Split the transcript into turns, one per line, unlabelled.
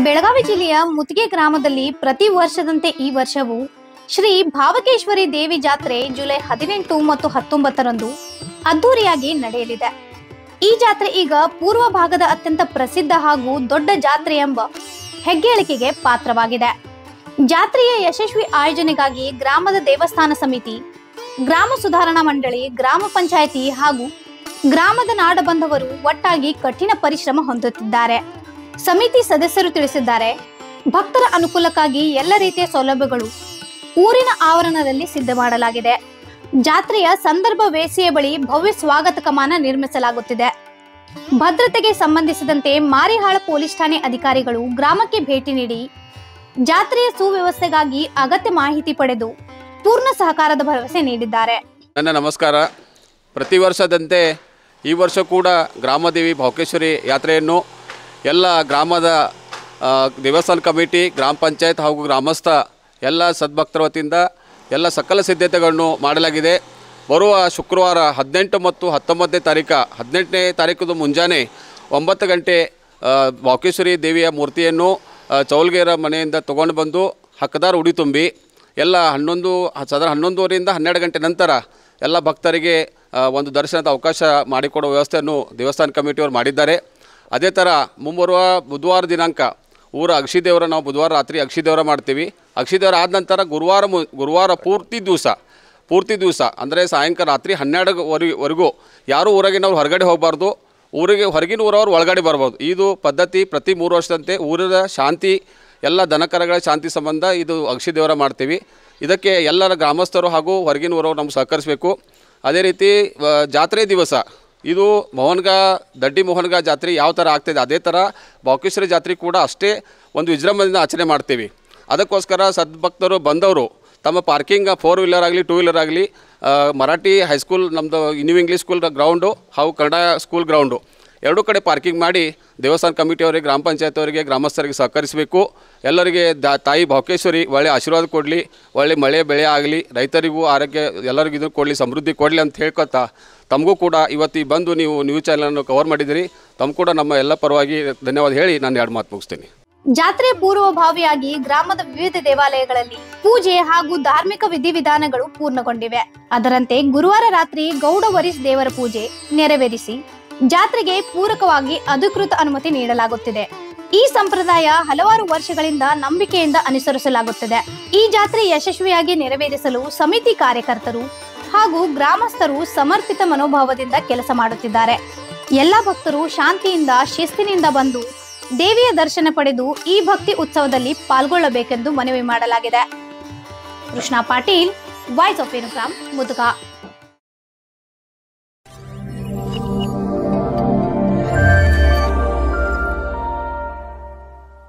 ಬೆಳಗಾವಿ ಜಿಲ್ಲೆಯ ಮುತಿಗೆ ಗ್ರಾಮದಲ್ಲಿ ಪ್ರತಿ ವರ್ಷದಂತೆ ಈ ವರ್ಷವೂ ಶ್ರೀ ಭಾವಕೇಶ್ವರಿ ದೇವಿ ಜಾತ್ರೆ ಜುಲೈ 18 ಮತ್ತು 19ರಂದು ಅದ್ದೂರಿಯಾಗಿ ನಡೆಯಲಿದೆ. ಈ ಜಾತ್ರೆ ಈಗ ಪೂರ್ವ ಭಾಗದ ಅತ್ಯಂತ ಪ್ರಸಿದ್ಧ ಹಾಗೂ ದೊಡ್ಡ ಜಾತ್ರೆ ಎಂಬ ಹೆಗ್ಗಳಿಕೆಗೆ ಪಾತ್ರವಾಗಿದೆ. ಜಾತ್ರೆಯ ಯಶಸ್ವಿ ಆಯೋಜನೆಗಾಗಿ ಗ್ರಾಮದ ದೇವಸ್ಥಾನ ಸಮಿತಿ, ಗ್ರಾಮ ಸುಧಾರಣಾ ಮಂಡಳಿ, ಗ್ರಾಮ ಪಂಚಾಯಿತಿ ಹಾಗೂ ಗ್ರಾಮದ ನಾಡಬಂಧವರು ಒಟ್ಟಾಗಿ ಕಠಿಣ ಪರಿಶ್ರಮ ಹೊಂದುತ್ತಿದ್ದಾರೆ. ಸಮಿತಿ ಸದಸ್ಯರು ತಿಳಿಸಿದ್ದಾರೆ, ಭಕ್ತರ ಅನುಕೂಲಕ್ಕಾಗಿ ಎಲ್ಲ ರೀತಿಯ ಸೌಲಭ್ಯಗಳು ಊರಿನ ಆವರಣದಲ್ಲಿ ಸಿದ್ಧ ಮಾಡಲಾಗಿದೆ. ಜಾತ್ರೆಯ ಸಂದರ್ಭ ವೇಸಿಯ ಬಳಿ ಭವ್ಯ ಸ್ವಾಗತ ಕಮಾನ ನಿರ್ಮಿಸಲಾಗುತ್ತಿದೆ. ಭದ್ರತೆಗೆ ಸಂಬಂಧಿಸಿದಂತೆ ಮಾರಿಹಾಳ ಪೊಲೀಸ್ ಠಾಣೆ ಅಧಿಕಾರಿಗಳು ಗ್ರಾಮಕ್ಕೆ ಭೇಟಿ ನೀಡಿ ಜಾತ್ರೆಯ ಸುವ್ಯವಸ್ಥೆಗಾಗಿ ಅಗತ್ಯ ಮಾಹಿತಿ ಪಡೆದು ಪೂರ್ಣ ಸಹಕಾರದ ಭರವಸೆ ನೀಡಿದ್ದಾರೆ.
ನನ್ನ ನಮಸ್ಕಾರ. ಪ್ರತಿ ವರ್ಷದಂತೆ ಈ ವರ್ಷ ಕೂಡ ಗ್ರಾಮದೇವಿ ಭಾವಕೇಶ್ವರಿ ಯಾತ್ರೆಯನ್ನು ಎಲ್ಲ ಗ್ರಾಮದ ದೇವಸ್ಥಾನ ಕಮಿಟಿ, ಗ್ರಾಮ ಪಂಚಾಯತ್ ಹಾಗೂ ಗ್ರಾಮಸ್ಥ ಎಲ್ಲ ಸದ್ಭಕ್ತರ ವತಿಯಿಂದ ಎಲ್ಲ ಸಕಲ ಸಿದ್ಧತೆಗಳನ್ನು ಮಾಡಲಾಗಿದೆ. ಬರುವ ಶುಕ್ರವಾರ 18 ಮತ್ತು 19ನೇ ತಾರೀಕು, 18ನೇ ತಾರೀಕು ಮುಂಜಾನೆ 9 ಗಂಟೆ ಭಾವಕೇಶ್ವರಿ ದೇವಿಯ ಮೂರ್ತಿಯನ್ನು ಚೌಲ್ಗೆರ ಮನೆಯಿಂದ ತೊಗೊಂಡು ಬಂದು ಹಕ್ಕದಾರ ಉಡಿ ತುಂಬಿ ಎಲ್ಲ 11:30ರಿಂದ 12 ಗಂಟೆ ನಂತರ ಎಲ್ಲ ಭಕ್ತರಿಗೆ ಒಂದು ದರ್ಶನದ ಅವಕಾಶ ಮಾಡಿಕೊಡುವ ವ್ಯವಸ್ಥೆಯನ್ನು ದೇವಸ್ಥಾನ ಕಮಿಟಿಯವರು ಮಾಡಿದ್ದಾರೆ. ಅದೇ ಥರ ಮುಂಬರುವ ಬುಧವಾರ ದಿನಾಂಕ ಊರ ಅಕ್ಷಿದೇವರ ನಾವು ಬುಧವಾರ ರಾತ್ರಿ ಅಕ್ಷಿದೇವರ ಮಾಡ್ತೀವಿ. ಅಕ್ಷಿದೇವರ ಆದ ನಂತರ ಗುರುವಾರ ಪೂರ್ತಿ ದಿವಸ ಅಂದರೆ ಸಾಯಂಕಾಲ ರಾತ್ರಿ 12ವರೆಗೂ ಯಾರೂ ಊರಾಗಿನವ್ರು ಹೊರಗಡೆ ಹೋಗಬಾರ್ದು, ಹೊರಗಿನ ಊರವ್ರು ಒಳಗಡೆ ಬರ್ಬೋದು. ಇದು ಪದ್ಧತಿ ಪ್ರತಿ 3 ವರ್ಷದಂತೆ ಊರದ ಶಾಂತಿ, ಎಲ್ಲ ದನಕರಗಳ ಶಾಂತಿ ಸಂಬಂಧ ಇದು ಅಕ್ಷಿದೇವರ ಮಾಡ್ತೀವಿ. ಇದಕ್ಕೆ ಎಲ್ಲರ ಗ್ರಾಮಸ್ಥರು ಹಾಗೂ ಹೊರಗಿನ ಊರವ್ರು ನಮ್ಗೆ ಸಹಕರಿಸಬೇಕು. ಅದೇ ರೀತಿ ಜಾತ್ರೆ ದಿವಸ ಇದು ದಡ್ಡಿ ಮೋಹನ್ಗ ಜಾತ್ರೆ ಯಾವ ಥರ ಆಗ್ತಾಯಿದೆ ಅದೇ ಥರ ಭಾವಕೇಶ್ವರಿ ಜಾತ್ರೆ ಕೂಡ ಅಷ್ಟೇ ಒಂದು ವಿಜೃಂಭಣೆಯಿಂದ ಆಚರಣೆ ಮಾಡ್ತೀವಿ. ಅದಕ್ಕೋಸ್ಕರ ಸದ್ಭಕ್ತರು ಬಂದವರು ತಮ್ಮ ಪಾರ್ಕಿಂಗ್ 4 ವೀಲರ್ ಆಗಲಿ 2 ವೀಲರ್ ಆಗಲಿ ಮರಾಠಿ ಹೈಸ್ಕೂಲ್ ನಮ್ಮದು ನ್ಯೂ ಇಂಗ್ಲೀಷ್ ಸ್ಕೂಲ್ ಗ್ರೌಂಡು ಹಾಗೂ ಕನ್ನಡ ಸ್ಕೂಲ್ ಗ್ರೌಂಡು ಎರಡೂ ಕಡೆ ಪಾರ್ಕಿಂಗ್ ಮಾಡಿ ದೇವಸ್ಥಾನ ಕಮಿಟಿಯವರಿಗೆ, ಗ್ರಾಮ ಪಂಚಾಯತ್ ಅವರಿಗೆ, ಗ್ರಾಮಸ್ಥರಿಗೆ ಸಹಕರಿಸಬೇಕು. ಎಲ್ಲರಿಗೆ ತಾಯಿ ಭಾವಕೇಶ್ವರಿ ಒಳ್ಳೆ ಆಶೀರ್ವಾದ ಕೊಡಲಿ, ಒಳ್ಳೆ ಮಳೆ ಬೆಳೆ ಆಗಲಿ, ರೈತರಿಗೂ ಆರೋಗ್ಯ ಎಲ್ಲರಿಗೂ ಇದನ್ನು ಕೊಡಲಿ, ಸಮೃದ್ಧಿ ಕೊಡಲಿ ಅಂತ ಹೇಳ್ಕೊತಾ ತಮಗೂ ಕೂಡ ಇವತ್ತು ಬಂದು ನೀವು ನ್ಯೂಸ್ ಚಾನಲನ್ನು ಕವರ್ ಮಾಡಿದಿರಿ. ತಮ್ಮ ಕೂಡ ನಮ್ಮ ಎಲ್ಲ ಪರವಾಗಿ ಧನ್ಯವಾದ ಹೇಳಿ ನಾನು 2 ಮಾತು ಮುಗಿಸ್ತೀನಿ.
ಜಾತ್ರೆ ಪೂರ್ವಭಾವಿಯಾಗಿ ಗ್ರಾಮದ ವಿವಿಧ ದೇವಾಲಯಗಳಲ್ಲಿ ಪೂಜೆ ಹಾಗೂ ಧಾರ್ಮಿಕ ವಿಧಿವಿಧಾನಗಳು ಪೂರ್ಣಗೊಂಡಿವೆ. ಅದರಂತೆ ಗುರುವಾರ ರಾತ್ರಿ ಗೌಡ ವರಿಸ್ ದೇವರ ಪೂಜೆ ನೆರವೇರಿಸಿ ಜಾತ್ರೆಗೆ ಪೂರಕವಾಗಿ ಅಧಿಕೃತ ಅನುಮತಿ ನೀಡಲಾಗುತ್ತಿದೆ. ಈ ಸಂಪ್ರದಾಯ ಹಲವಾರು ವರ್ಷಗಳಿಂದ ನಂಬಿಕೆಯಿಂದ ಅನುಸರಿಸಲಾಗುತ್ತದೆ. ಈ ಜಾತ್ರೆ ಯಶಸ್ವಿಯಾಗಿ ನೆರವೇರಿಸಲು ಸಮಿತಿ ಕಾರ್ಯಕರ್ತರು ಹಾಗೂ ಗ್ರಾಮಸ್ಥರು ಸಮರ್ಪಿತ ಮನೋಭಾವದಿಂದ ಕೆಲಸ ಮಾಡುತ್ತಿದ್ದಾರೆ. ಎಲ್ಲ ಭಕ್ತರು ಶಾಂತಿಯಿಂದ ಶಿಸ್ತಿನಿಂದ ಬಂದು ದೇವಿಯ ದರ್ಶನ ಪಡೆದು ಈ ಭಕ್ತಿ ಉತ್ಸವದಲ್ಲಿ ಪಾಲ್ಗೊಳ್ಳಬೇಕೆಂದು ಮನವಿ ಮಾಡಲಾಗಿದೆ. ಕೃಷ್ಣ ಪಾಟೀಲ್, ವಾಯ್ಸ್ ಆಫ್ ಇನ್ಫ್ರಾಮ್, ಮುದುಗ.